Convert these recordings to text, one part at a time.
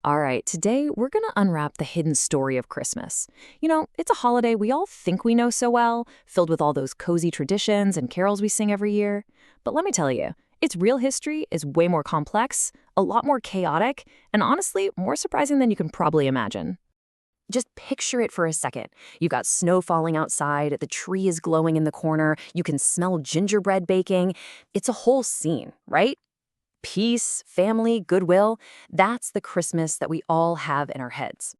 All right, today we're going to unwrap the hidden story of Christmas. It's a holiday we all think we know so well, filled with all those cozy traditions and carols we sing every year. But let me tell you, its real history is way more complex, a lot more chaotic, and honestly, more surprising than you can probably imagine. Just picture it for a second. You've got snow falling outside, the tree is glowing in the corner, you can smell gingerbread baking. It's a whole scene, right? Peace, family, goodwill. That's the Christmas that we all have in our heads.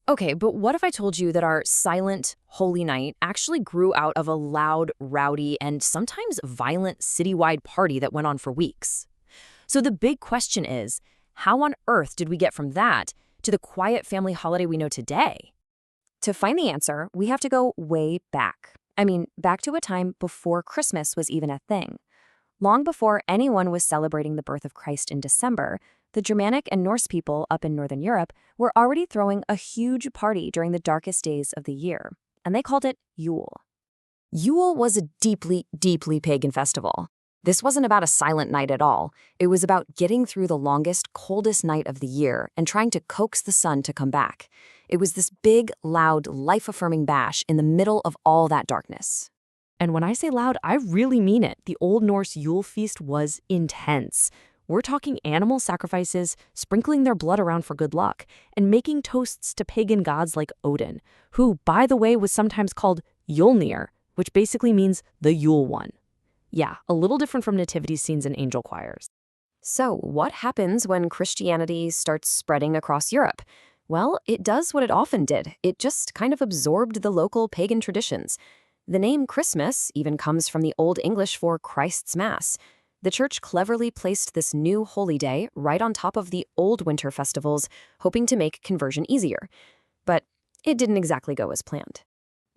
Okay, but what if I told you that our silent, holy night actually grew out of a loud, rowdy, and sometimes violent citywide party that went on for weeks? So the big question is, how on earth did we get from that to the quiet family holiday we know today? To find the answer, we have to go way back. Back to a time before Christmas was even a thing. Long before anyone was celebrating the birth of Christ in December, the Germanic and Norse people up in Northern Europe were already throwing a huge party during the darkest days of the year, and they called it Yule. Yule was a deeply, deeply pagan festival. This wasn't about a silent night at all. It was about getting through the longest, coldest night of the year and trying to coax the sun to come back. It was this big, loud, life-affirming bash in the middle of all that darkness. And when I say loud, I really mean it. The Old Norse Yule feast was intense. We're talking animal sacrifices, sprinkling their blood around for good luck, and making toasts to pagan gods like Odin, who, by the way, was sometimes called Yulnir, which basically means the Yule one. Yeah, a little different from nativity scenes and angel choirs. So, what happens when Christianity starts spreading across Europe? Well, it does what it often did. It just kind of absorbed the local pagan traditions. The name Christmas even comes from the Old English for Christ's Mass. The church cleverly placed this new holy day right on top of the old winter festivals, hoping to make conversion easier. But it didn't exactly go as planned.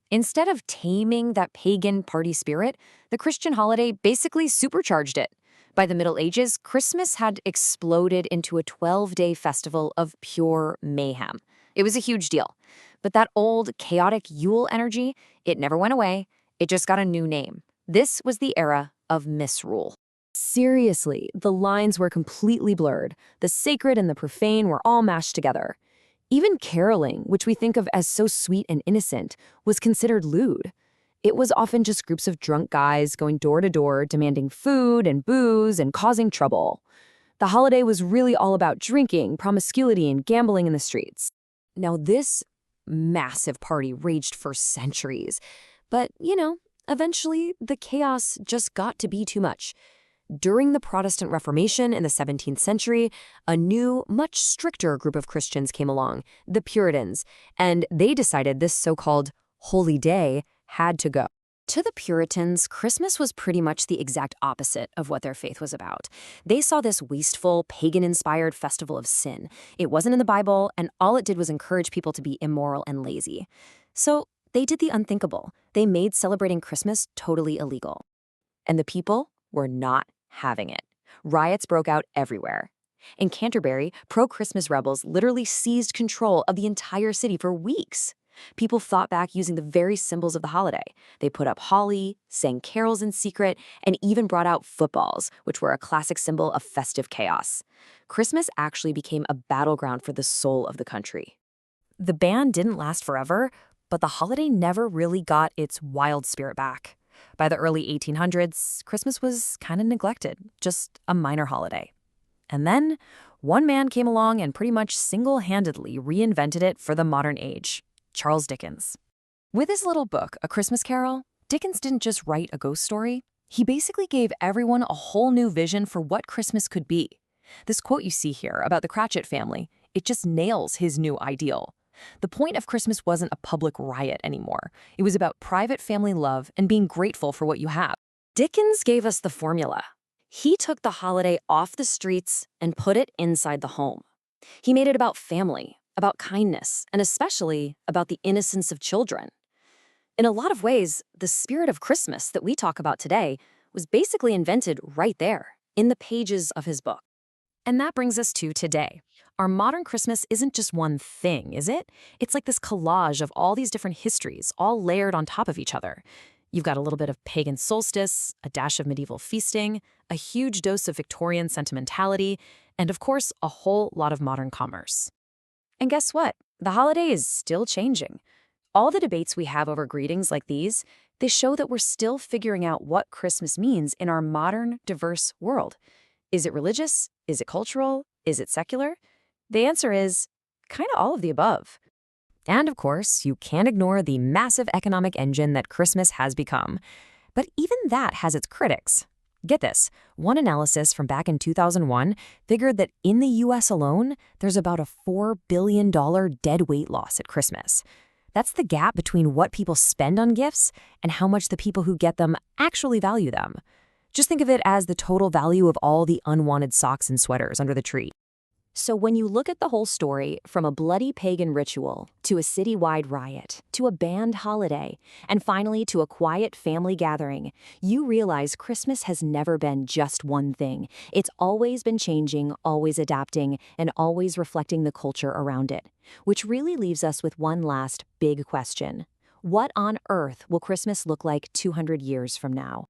Instead of taming that pagan party spirit, the Christian holiday basically supercharged it. By the Middle Ages, Christmas had exploded into a 12-day festival of pure mayhem. It was a huge deal. But that old, chaotic Yule energy, it never went away. It just got a new name. This was the era of misrule. Seriously, the lines were completely blurred. The sacred and the profane were all mashed together. Even caroling, which we think of as so sweet and innocent, was considered lewd. It was often just groups of drunk guys going door to door, demanding food and booze and causing trouble. The holiday was really all about drinking, promiscuity, and gambling in the streets. Now, this massive party raged for centuries. But, eventually the chaos just got to be too much. During the Protestant Reformation in the 17th century, a new, much stricter group of Christians came along, the Puritans, and they decided this so-called holy day had to go. To the Puritans, Christmas was pretty much the exact opposite of what their faith was about. They saw this wasteful, pagan-inspired festival of sin. It wasn't in the Bible, and all it did was encourage people to be immoral and lazy. So they did the unthinkable. They made celebrating Christmas totally illegal. And the people were not having it. Riots broke out everywhere. In Canterbury, pro-Christmas rebels literally seized control of the entire city for weeks. People fought back using the very symbols of the holiday. They put up holly, sang carols in secret, and even brought out footballs, which were a classic symbol of festive chaos. Christmas actually became a battleground for the soul of the country. The ban didn't last forever, but the holiday never really got its wild spirit back. By the early 1800s, Christmas was kind of neglected, just a minor holiday. And then, one man came along and pretty much single-handedly reinvented it for the modern age. Charles Dickens. With his little book, A Christmas Carol, Dickens didn't just write a ghost story. He basically gave everyone a whole new vision for what Christmas could be. This quote you see here about the Cratchit family, it just nails his new ideal. The point of Christmas wasn't a public riot anymore. It was about private family love and being grateful for what you have. Dickens gave us the formula. He took the holiday off the streets and put it inside the home. He made it about family, about kindness, and especially about the innocence of children. In a lot of ways, the spirit of Christmas that we talk about today was basically invented right there, in the pages of his book. And that brings us to today. Our modern Christmas isn't just one thing, is it? It's like this collage of all these different histories, all layered on top of each other. You've got a little bit of pagan solstice, a dash of medieval feasting, a huge dose of Victorian sentimentality, and of course, a whole lot of modern commerce. And guess what? The holiday is still changing. All the debates we have over greetings like these, they show that we're still figuring out what Christmas means in our modern, diverse world. Is it religious? Is it cultural? Is it secular? The answer is kind of all of the above. And of course, you can't ignore the massive economic engine that Christmas has become. But even that has its critics. Get this, one analysis from back in 2001 figured that in the US alone, there's about a $4 billion dead weight loss at Christmas. That's the gap between what people spend on gifts and how much the people who get them actually value them. Just think of it as the total value of all the unwanted socks and sweaters under the tree. So when you look at the whole story, from a bloody pagan ritual, to a citywide riot, to a banned holiday, and finally to a quiet family gathering, you realize Christmas has never been just one thing. It's always been changing, always adapting, and always reflecting the culture around it. Which really leaves us with one last big question. What on earth will Christmas look like 200 years from now?